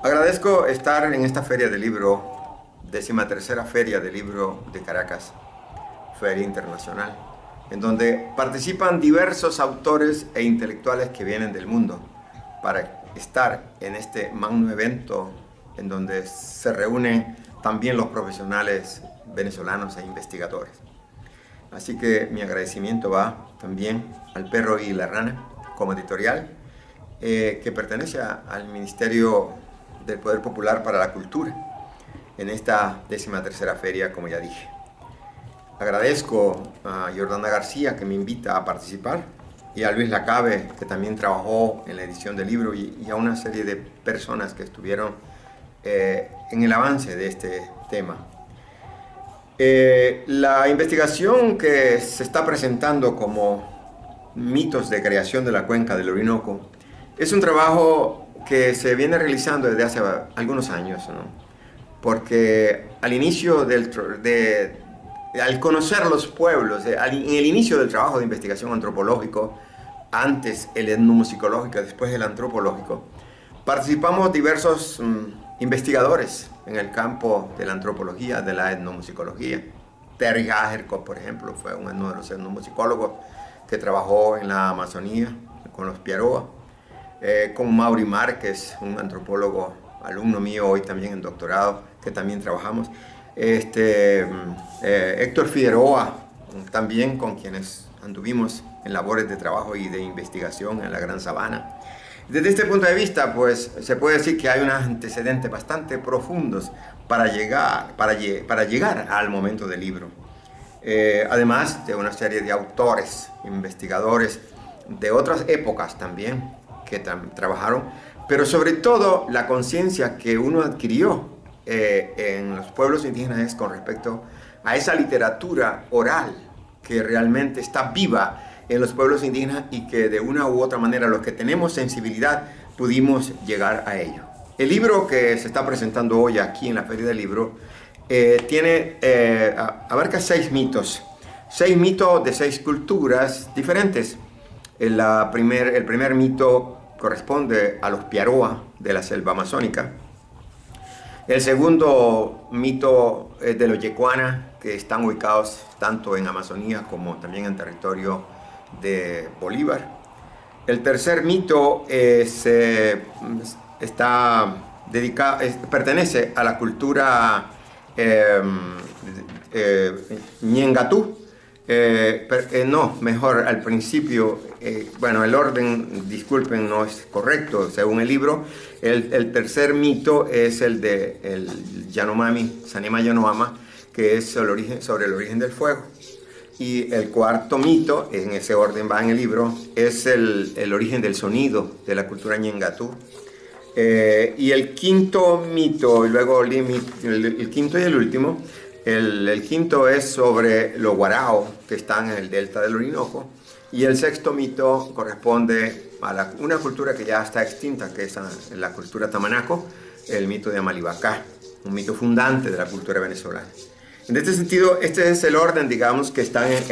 Agradezco estar en esta feria del libro, 13ª Feria del Libro de Caracas, Feria Internacional, en donde participan diversos autores e intelectuales que vienen del mundo para estar en este magno evento en donde se reúnen también los profesionales venezolanos e investigadores. Así que mi agradecimiento va también al Perro y la Rana como editorial, que pertenece al Ministerio del Poder Popular para la Cultura, en esta 13ª feria, como ya dije. Agradezco a Jordana García, que me invita a participar, y a Luis Lacabe, que también trabajó en la edición del libro, y a una serie de personas que estuvieron en el avance de este tema. La investigación que se está presentando como mitos de creación de la cuenca del Orinoco es un trabajo que se viene realizando desde hace algunos años, ¿no? Porque al inicio al conocer los pueblos, en el inicio del trabajo de investigación antropológico, antes el etnomusicológico, después el antropológico, participamos diversos investigadores en el campo de la antropología, de la etnomusicología. Terry Hagerkop, por ejemplo, fue uno de los etnomusicólogos que trabajó en la Amazonía con los Piaroa. Con Mauri Márquez, un antropólogo, alumno mío hoy también en doctorado, que también trabajamos. Héctor Figueroa, también con quienes anduvimos en labores de trabajo y de investigación en la Gran Sabana. Desde este punto de vista, pues, se puede decir que hay unos antecedentes bastante profundos para llegar al momento del libro. Además de una serie de autores, investigadores de otras épocas también, que trabajaron, pero sobre todo la conciencia que uno adquirió en los pueblos indígenas es con respecto a esa literatura oral que realmente está viva en los pueblos indígenas y que de una u otra manera los que tenemos sensibilidad pudimos llegar a ello. El libro que se está presentando hoy aquí en la Feria del Libro abarca 6 mitos de 6 culturas diferentes. El primer mito corresponde a los Piaroa de la selva amazónica. El segundo mito es de los Yecuana, que están ubicados tanto en Amazonía como también en territorio de Bolívar. El tercer mito pertenece a la cultura Ñengatú. Al principio, el orden, disculpen, no es correcto según el libro. El tercer mito es el de el Yanomami, Sanema Yanomama, que es sobre el origen del fuego. Y el cuarto mito, en ese orden va en el libro, es el origen del sonido de la cultura Ñengatú. Y el quinto mito, y luego el quinto y el último, el quinto es sobre los Guarao, que están en el delta del Orinoco, y el sexto mito corresponde a una cultura que ya está extinta, que es la cultura tamanaco, el mito de Amalibacá, un mito fundante de la cultura venezolana. En este sentido, este es el orden, digamos, que está en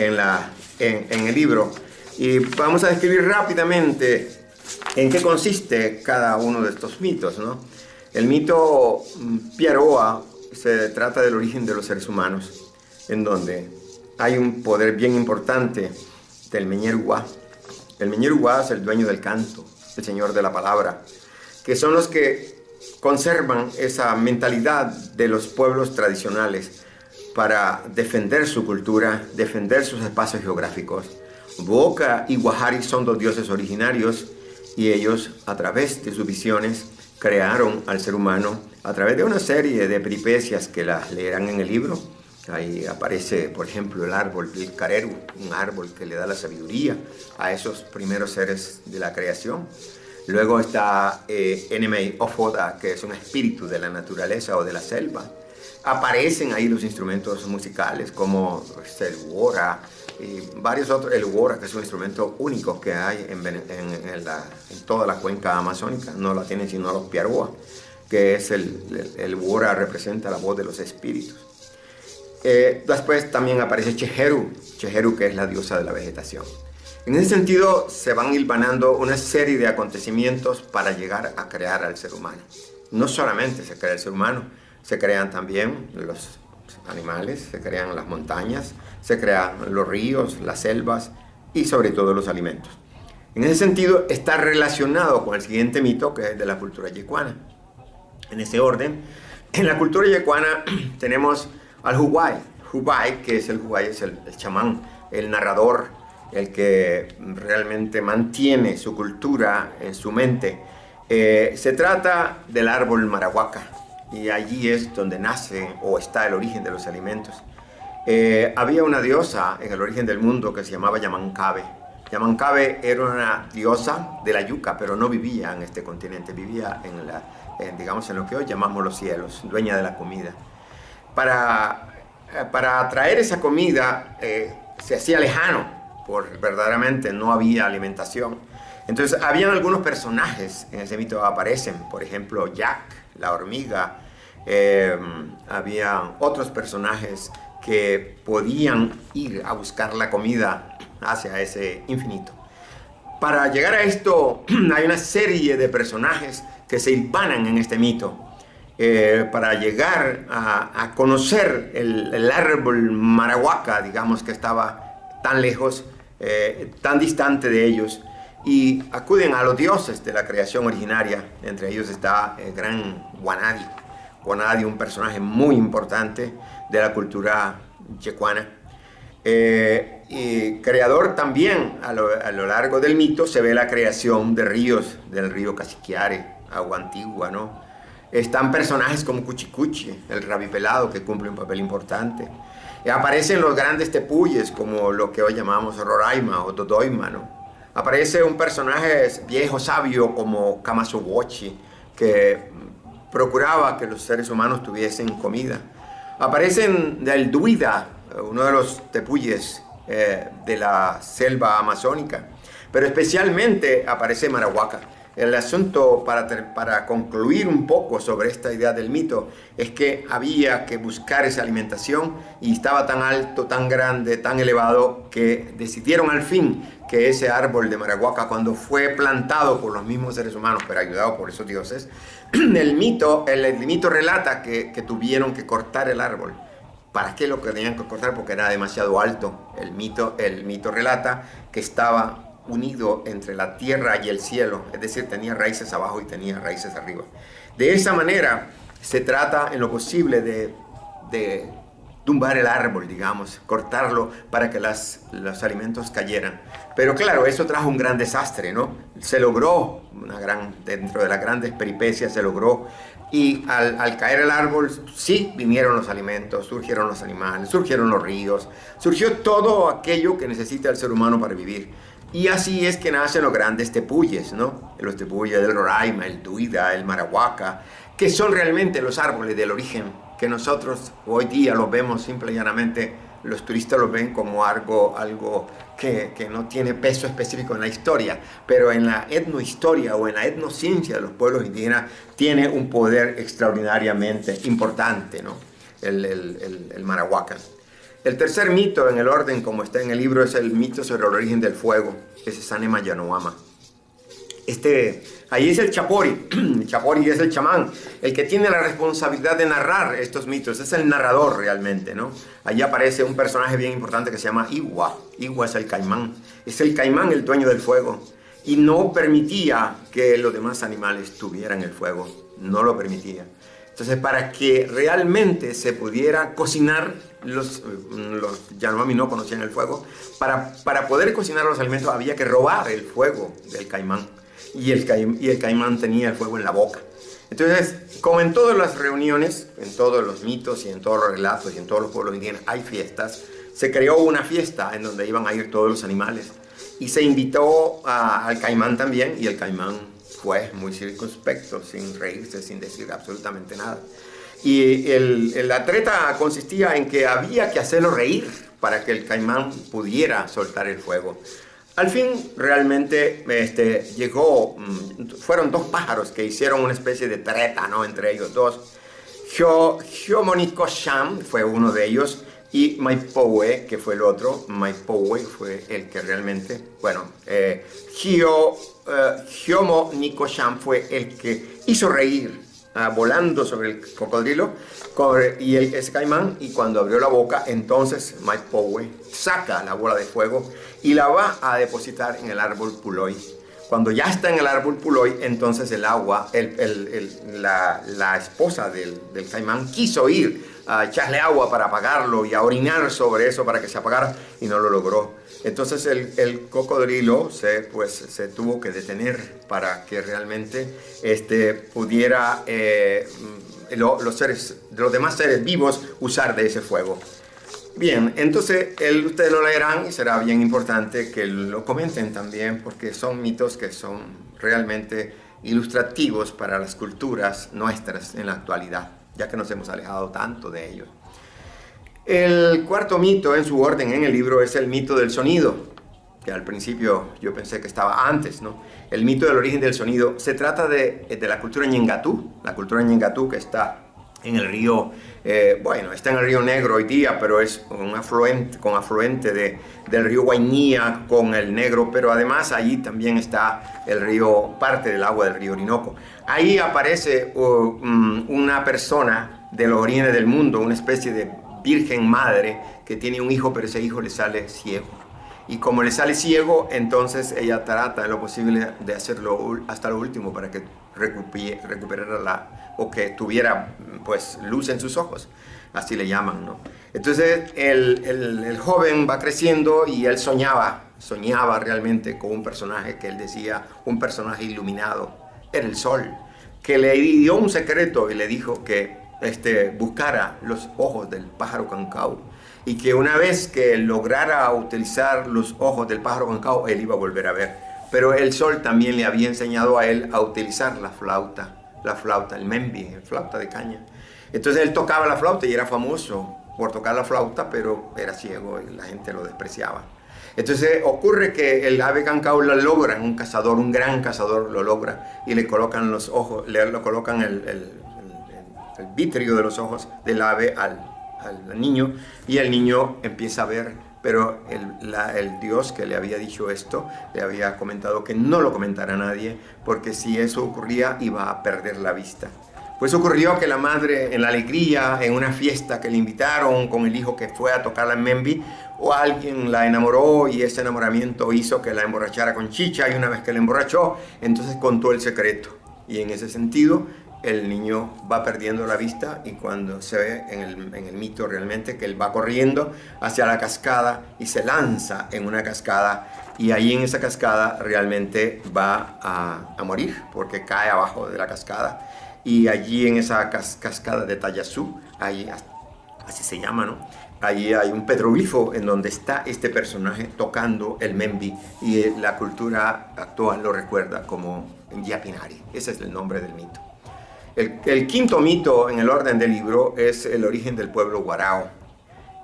el libro, y vamos a describir rápidamente en qué consiste cada uno de estos mitos, ¿no? El mito Piaroa se trata del origen de los seres humanos, en donde hay un poder bien importante del Meñerguá. El Meñerguá es el dueño del canto, el señor de la palabra, que son los que conservan esa mentalidad de los pueblos tradicionales para defender su cultura, defender sus espacios geográficos. Boca y Guajari son 2 dioses originarios y ellos, a través de sus visiones, crearon al ser humano a través de una serie de peripecias que las leerán en el libro, Ahí aparece, por ejemplo, el árbol del Careru, un árbol que le da la sabiduría a esos primeros seres de la creación. Luego está Enemei Ofoda, que es un espíritu de la naturaleza o de la selva. Aparecen ahí los instrumentos musicales como el wora y varios otros. El wora, que es un instrumento único que hay en toda la cuenca amazónica, no la tienen sino los Piaroa, que es el wora representa la voz de los espíritus. Después también aparece Chejeru, que es la diosa de la vegetación. En ese sentido, se van hilvanando una serie de acontecimientos para llegar a crear al ser humano. No solamente se crea el ser humano, se crean también los animales, se crean las montañas, se crean los ríos, las selvas y sobre todo los alimentos. En ese sentido, está relacionado con el siguiente mito, que es de la cultura yecuana. En ese orden, en la cultura yecuana tenemos al Hubay. Hubay, que es el Hubay, es el chamán, el narrador, el que realmente mantiene su cultura en su mente. Se trata del árbol marahuaca, y allí es donde nace o está el origen de los alimentos. Había una diosa en el origen del mundo que se llamaba Yamancabe. Yamancabe era una diosa de la yuca, pero no vivía en este continente, vivía digamos, en lo que hoy llamamos los cielos, dueña de la comida. Para atraer esa comida se hacía lejano, porque verdaderamente no había alimentación. Entonces habían algunos personajes en ese mito que aparecen, por ejemplo Jack, la hormiga. Había otros personajes que podían ir a buscar la comida hacia ese infinito. Para llegar a esto hay una serie de personajes que se hilvanan en este mito. Para llegar a conocer el árbol marahuaca, digamos, que estaba tan lejos, tan distante de ellos, y acuden a los dioses de la creación originaria. Entre ellos está el gran Guanadi. Guanadi, un personaje muy importante de la cultura yecuana. Y creador también, a lo largo del mito, se ve la creación de ríos, del río Cachiquiare, agua antigua, ¿no? Están personajes como Cuchicuchi, el rabipelado, que cumple un papel importante. Aparecen los grandes tepuyes, como lo que hoy llamamos Roraima o Dodoima, ¿no? Aparece un personaje viejo, sabio, como Kamasowochi, que procuraba que los seres humanos tuviesen comida. Aparecen del Duida, uno de los tepuyes de la selva amazónica, pero especialmente aparece Marahuaca. El asunto, para concluir un poco sobre esta idea del mito, es que había que buscar esa alimentación y estaba tan alto, tan grande, tan elevado, que decidieron al fin que ese árbol de Marahuaca, cuando fue plantado por los mismos seres humanos, pero ayudado por esos dioses, el mito relata que tuvieron que cortar el árbol. ¿Para qué lo tenían que cortar? Porque era demasiado alto. El mito relata que estaba unido entre la tierra y el cielo, es decir, tenía raíces abajo y tenía raíces arriba. De esa manera se trata en lo posible de tumbar el árbol, digamos, cortarlo para que los alimentos cayeran. Pero claro, eso trajo un gran desastre, ¿no? Se logró, dentro de las grandes peripecias se logró, y al caer el árbol, sí, vinieron los alimentos, surgieron los animales, surgieron los ríos, surgió todo aquello que necesita el ser humano para vivir. Y así es que nacen los grandes tepuyes, ¿no? Los tepuyes del Roraima, el Duida, el Marahuaca, que son realmente los árboles del origen, que nosotros hoy día los vemos simple y llanamente, los turistas los ven como algo que no tiene peso específico en la historia, pero en la etnohistoria o en la etnociencia de los pueblos indígenas tiene un poder extraordinariamente importante, ¿no? El Marahuaca. El tercer mito en el orden, como está en el libro, es el mito sobre el origen del fuego. Ese es Sanema Yanomami. Ahí es el Chapori. El Chapori es el chamán, el que tiene la responsabilidad de narrar estos mitos. Es el narrador realmente, ¿no? Allí aparece un personaje bien importante que se llama Igua. Igua es el caimán. Es el caimán el dueño del fuego. Y no permitía que los demás animales tuvieran el fuego. No lo permitía. Entonces, para que realmente se pudiera cocinar, los Yanomami no conocían el fuego, para poder cocinar los alimentos había que robar el fuego del caimán. Y el caimán tenía el fuego en la boca. Entonces, como en todas las reuniones, en todos los mitos y en todos los relatos y en todos los pueblos indígenas hay fiestas, se creó una fiesta en donde iban a ir todos los animales. Y se invitó al caimán también, y el caimán fue muy circunspecto, sin reírse, sin decir absolutamente nada. Y la treta consistía en que había que hacerlo reír para que el caimán pudiera soltar el fuego. Al fin, realmente fueron dos pájaros que hicieron una especie de treta, ¿no?, entre ellos dos. Hyomonikosham fue uno de ellos, y Maipowe, que fue el otro. Maipowe fue el que realmente, Hyomonikosham fue el que hizo reír, volando sobre el cocodrilo, y ese caimán, y cuando abrió la boca, entonces Maipowe saca la bola de fuego y la va a depositar en el árbol Puloy. Cuando ya está en el árbol Puloy, entonces el agua, la esposa del caimán quiso ir a echarle agua para apagarlo y a orinar sobre eso para que se apagara, y no lo logró. Entonces el cocodrilo se tuvo que detener para que realmente pudiera los demás seres vivos usar de ese fuego. Bien, entonces ustedes lo leerán y será bien importante que lo comenten también, porque son mitos que son realmente ilustrativos para las culturas nuestras en la actualidad, ya que nos hemos alejado tanto de ellos. El cuarto mito en su orden en el libro es el mito del sonido, que al principio yo pensé que estaba antes, ¿no? El mito del origen del sonido se trata de la cultura ñengatú, la cultura ñengatú que está en el río, está en el río Negro hoy día, pero es un afluente del río Guainía con el Negro, pero además allí también está el río, parte del agua del río Orinoco. Ahí aparece una persona de los orígenes del mundo, una especie de virgen madre que tiene un hijo, pero ese hijo le sale ciego. Y como le sale ciego, entonces ella trata en lo posible de hacerlo hasta lo último para que recuperara o que tuviera pues luz en sus ojos, así le llaman, ¿no? Entonces el joven va creciendo y él soñaba realmente con un personaje que él decía, un personaje iluminado, era el sol, que le dio un secreto y le dijo que buscara los ojos del pájaro cancao, y que una vez que lograra utilizar los ojos del pájaro cancao, él iba a volver a ver. Pero el sol también le había enseñado a él a utilizar la flauta, el membi, la flauta de caña. Entonces él tocaba la flauta y era famoso por tocar la flauta, pero era ciego y la gente lo despreciaba. Entonces ocurre que el ave cancao lo logra, un gran cazador lo logra, y le colocan los ojos, le colocan el vitrio de los ojos del ave al niño, y el niño empieza a ver, pero el Dios que le había dicho esto le había comentado que no lo comentara a nadie, porque si eso ocurría iba a perder la vista. Pues ocurrió que la madre, en la alegría, en una fiesta que le invitaron con el hijo que fue a tocar la membi, o alguien la enamoró, y ese enamoramiento hizo que la emborrachara con chicha, y una vez que la emborrachó, entonces contó el secreto, y en ese sentido el niño va perdiendo la vista, y cuando se ve en el mito realmente que él va corriendo hacia la cascada y se lanza en una cascada, y ahí en esa cascada realmente va a morir porque cae abajo de la cascada, y allí en esa cascada de Tayasú, ahí, así se llama, ¿no? Allí hay un petroglifo en donde está este personaje tocando el membi, y la cultura actual lo recuerda como Yapinari. Ese es el nombre del mito. El quinto mito en el orden del libro es el origen del pueblo Guarao.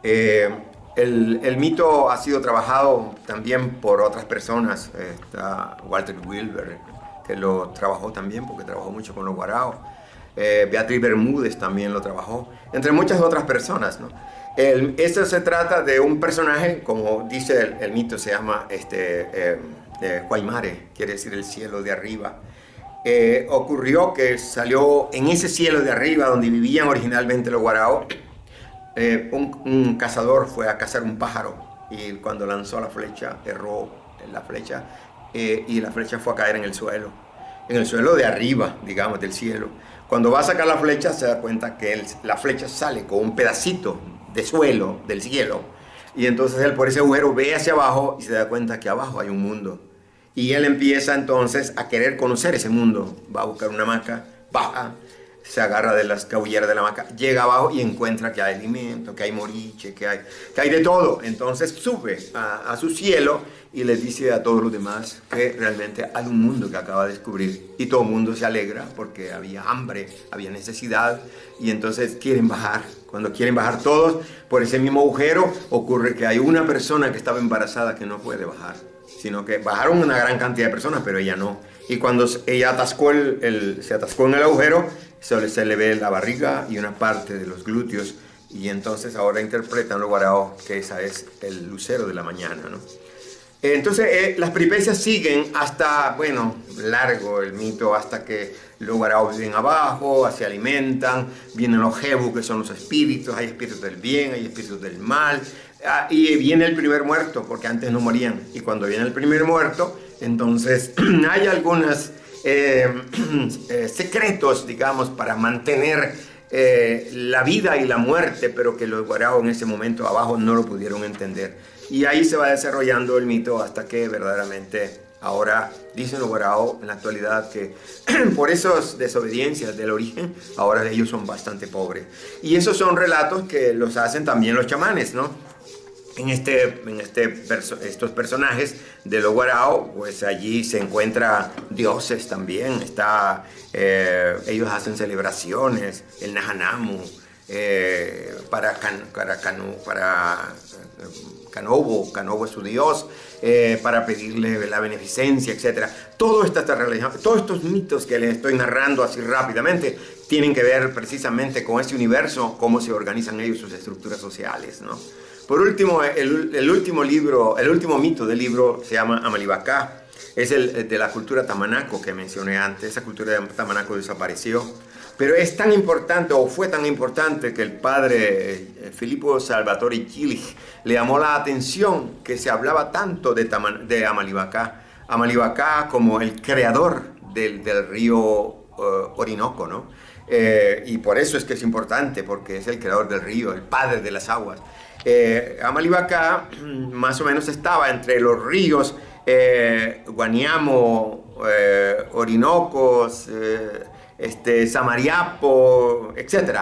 El mito ha sido trabajado también por otras personas. Está Walter Wilber, que lo trabajó también porque trabajó mucho con los Guarao. Beatriz Bermúdez también lo trabajó, entre muchas otras personas, ¿no? Esto se trata de un personaje, como dice el mito, se llama Guaymare, quiere decir el cielo de arriba. Ocurrió que salió en ese cielo de arriba donde vivían originalmente los Guarao, un cazador fue a cazar un pájaro, y cuando lanzó la flecha erró la flecha, y la flecha fue a caer en el suelo de arriba, digamos, del cielo. Cuando va a sacar la flecha se da cuenta que la flecha sale con un pedacito de suelo del cielo, y entonces él por ese agujero ve hacia abajo y se da cuenta que abajo hay un mundo. Y él empieza entonces a querer conocer ese mundo. Va a buscar una hamaca baja, se agarra de las cabulleras de la hamaca, llega abajo y encuentra que hay alimento, que hay moriche, que hay de todo. Entonces sube a su cielo y les dice a todos los demás que realmente hay un mundo que acaba de descubrir, y todo el mundo se alegra porque había hambre, había necesidad, y entonces quieren bajar. Cuando quieren bajar todos por ese mismo agujero, ocurre que hay una persona que estaba embarazada que no puede bajar, sino que bajaron una gran cantidad de personas, pero ella no. Y cuando ella se atascó en el agujero, se le ve la barriga y una parte de los glúteos, y entonces ahora interpretan los guaraos que esa es el lucero de la mañana, ¿no? Entonces las peripecias siguen hasta, bueno, largo el mito, hasta que los guaraos viven abajo, se alimentan, vienen los jebu, que son los espíritus, hay espíritus del bien, hay espíritus del mal, y viene el primer muerto, porque antes no morían, y cuando viene el primer muerto, entonces hay algunos secretos, digamos, para mantener la vida y la muerte, pero que los guaraos en ese momento abajo no lo pudieron entender. Y ahí se va desarrollando el mito hasta que verdaderamente ahora dicen los guaraos en la actualidad que por esas desobediencias del origen, ahora ellos son bastante pobres. Y esos son relatos que los hacen también los chamanes, ¿no? Estos personajes de los guaraos, pues allí se encuentran dioses también. Ellos hacen celebraciones, el Najanamu, para Canobo es su dios, para pedirle la beneficencia, etc. Todos estos mitos que les estoy narrando así rápidamente tienen que ver precisamente con este universo, cómo se organizan ellos sus estructuras sociales, ¿no? Por último, el último mito del libro se llama Amalibacá. Es el de la cultura tamanaco que mencioné antes. Esa cultura de tamanaco desapareció. Pero es tan importante, o fue tan importante, que el padre Filippo Salvatore Gillich le llamó la atención que se hablaba tanto de Amalibacá. Amalibacá como el creador del río Orinoco, ¿no? Y por eso es que es importante, porque es el creador del río, el padre de las aguas. Amalibacá más o menos estaba entre los ríos Guaniamo, Orinocos, Samariapo, etc.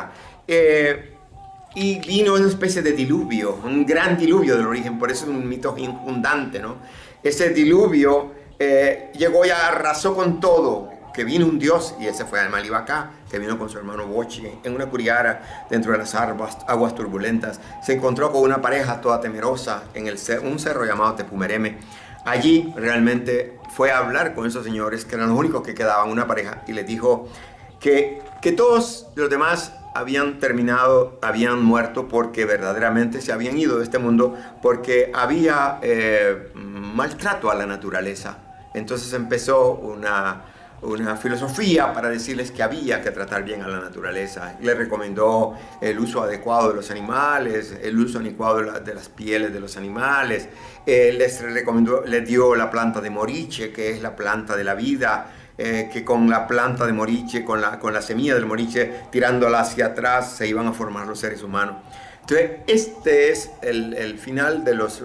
Y vino una especie de diluvio, un gran diluvio del origen, por eso es un mito inundante, ¿no? Ese diluvio llegó y arrasó con todo, que vino un dios, y ese fue Amalibacá, que vino con su hermano Bochi en una curiara dentro de las aguas turbulentas. Se encontró con una pareja toda temerosa en un cerro llamado Tepumereme. Allí realmente fue a hablar con esos señores, que eran los únicos que quedaban, una pareja, y les dijo que todos los demás habían muerto porque verdaderamente se habían ido de este mundo, porque había maltrato a la naturaleza. Entonces empezó una filosofía para decirles que había que tratar bien a la naturaleza. Les recomendó el uso adecuado de los animales, el uso adecuado de las pieles de los animales. Les dio la planta de moriche, que es la planta de la vida, que con la planta de moriche, con la semilla del moriche, tirándola hacia atrás, se iban a formar los seres humanos. Entonces, este es el final de los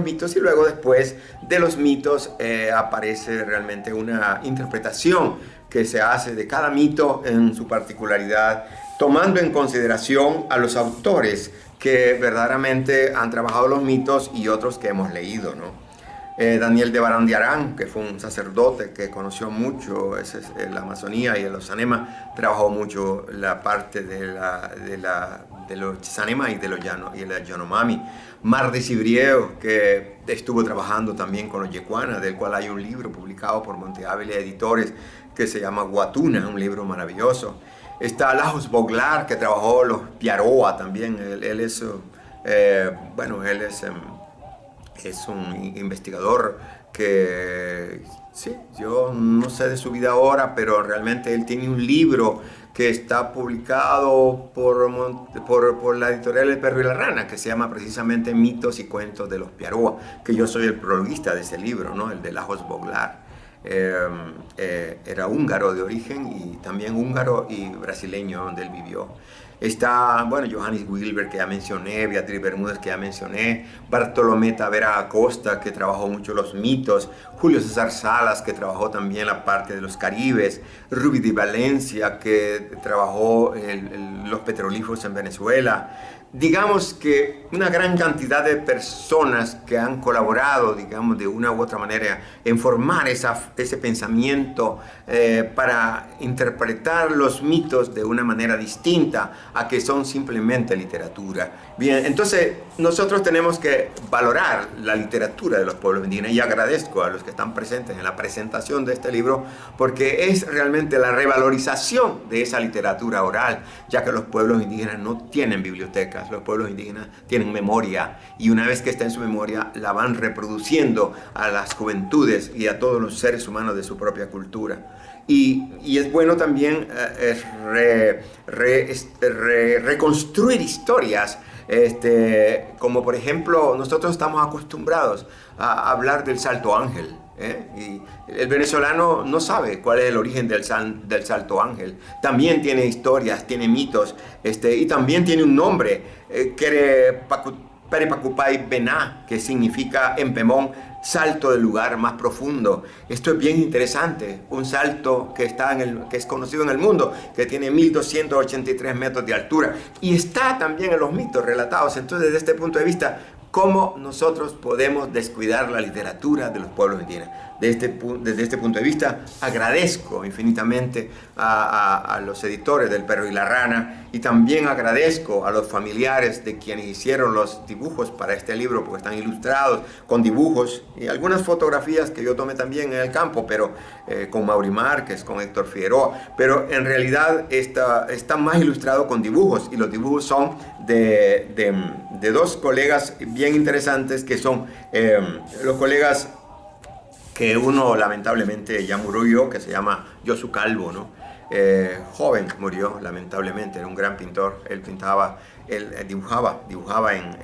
mitos, y luego después de los mitos aparece realmente una interpretación que se hace de cada mito en su particularidad, tomando en consideración a los autores que verdaderamente han trabajado los mitos y otros que hemos leído, ¿no? Daniel de Barandiarán, que fue un sacerdote que conoció mucho la Amazonía y el Sanema, trabajó mucho la parte de los Sanema y de la Yanomami. Mar de Cibrieo, que estuvo trabajando también con los Yecuana, del cual hay un libro publicado por Monte Ávila Editores que se llama Guatuna, un libro maravilloso. Está Lajos Boglar, que trabajó los Piaroa también. Él es un investigador que, sí, yo no sé de su vida ahora, pero realmente él tiene un libro que está publicado por la editorial El Perro y la Rana, que se llama precisamente Mitos y Cuentos de los Piaroa, que yo soy el prologuista de ese libro, ¿no? El de Lajos Boglar. Era húngaro de origen, y también húngaro y brasileño donde él vivió. Está, bueno, Johannes Wilber, que ya mencioné, Beatriz Bermúdez, que ya mencioné, Bartolomé Tavera Acosta, que trabajó mucho los mitos, Julio César Salas, que trabajó también la parte de los caribes, Ruby de Valencia, que trabajó los petrolíferos en Venezuela. Digamos que una gran cantidad de personas que han colaborado, digamos, de una u otra manera en formar ese pensamiento para interpretar los mitos de una manera distinta a que son simplemente literatura. Bien, entonces nosotros tenemos que valorar la literatura de los pueblos indígenas, y agradezco a los que están presentes en la presentación de este libro porque es realmente la revalorización de esa literatura oral, ya que los pueblos indígenas no tienen bibliotecas. Los pueblos indígenas tienen memoria, y una vez que está en su memoria la van reproduciendo a las juventudes y a todos los seres humanos de su propia cultura. Y es bueno también reconstruir historias, como por ejemplo nosotros estamos acostumbrados a hablar del Salto Ángel. Y el venezolano no sabe cuál es el origen del Salto Ángel. También tiene historias, tiene mitos, y también tiene un nombre, Perepacupay Bená, que significa en Pemón salto del lugar más profundo. Esto es bien interesante, un salto que es conocido en el mundo, que tiene 1283 metros de altura, y está también en los mitos relatados. Entonces, desde este punto de vista, ¿cómo nosotros podemos descuidar la literatura de los pueblos indígenas? Desde este punto de vista, agradezco infinitamente a los editores del Perro y la Rana, y también agradezco a los familiares de quienes hicieron los dibujos para este libro, porque están ilustrados con dibujos y algunas fotografías que yo tomé también en el campo, pero con Mauri Márquez, con Héctor Figueroa, pero en realidad está más ilustrado con dibujos, y los dibujos son de dos colegas bien interesantes, que son los colegas que uno lamentablemente ya murió, que se llama Yosu Calvo, ¿no? Joven murió lamentablemente, era un gran pintor. Él dibujaba en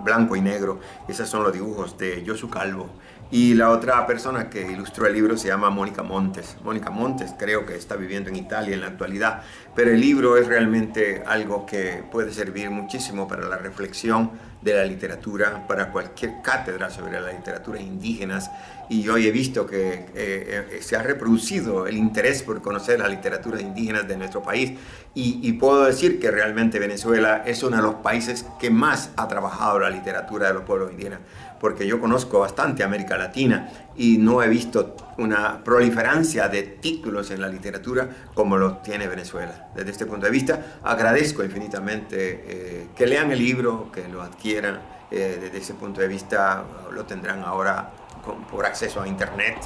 blanco y negro. Esos son los dibujos de Yosu Calvo. Y la otra persona que ilustró el libro se llama Mónica Montes. Mónica Montes creo que está viviendo en Italia en la actualidad, pero el libro es realmente algo que puede servir muchísimo para la reflexión de la literatura, para cualquier cátedra sobre las literaturas indígenas. Y hoy he visto que se ha reproducido el interés por conocer las literaturas indígenas de nuestro país, y puedo decir que realmente Venezuela es uno de los países que más ha trabajado la literatura de los pueblos indígenas, porque yo conozco bastante América Latina y no he visto una proliferancia de títulos en la literatura como lo tiene Venezuela. Desde este punto de vista, agradezco infinitamente que lean el libro, que lo adquieran. Desde ese punto de vista, lo tendrán ahora por acceso a internet.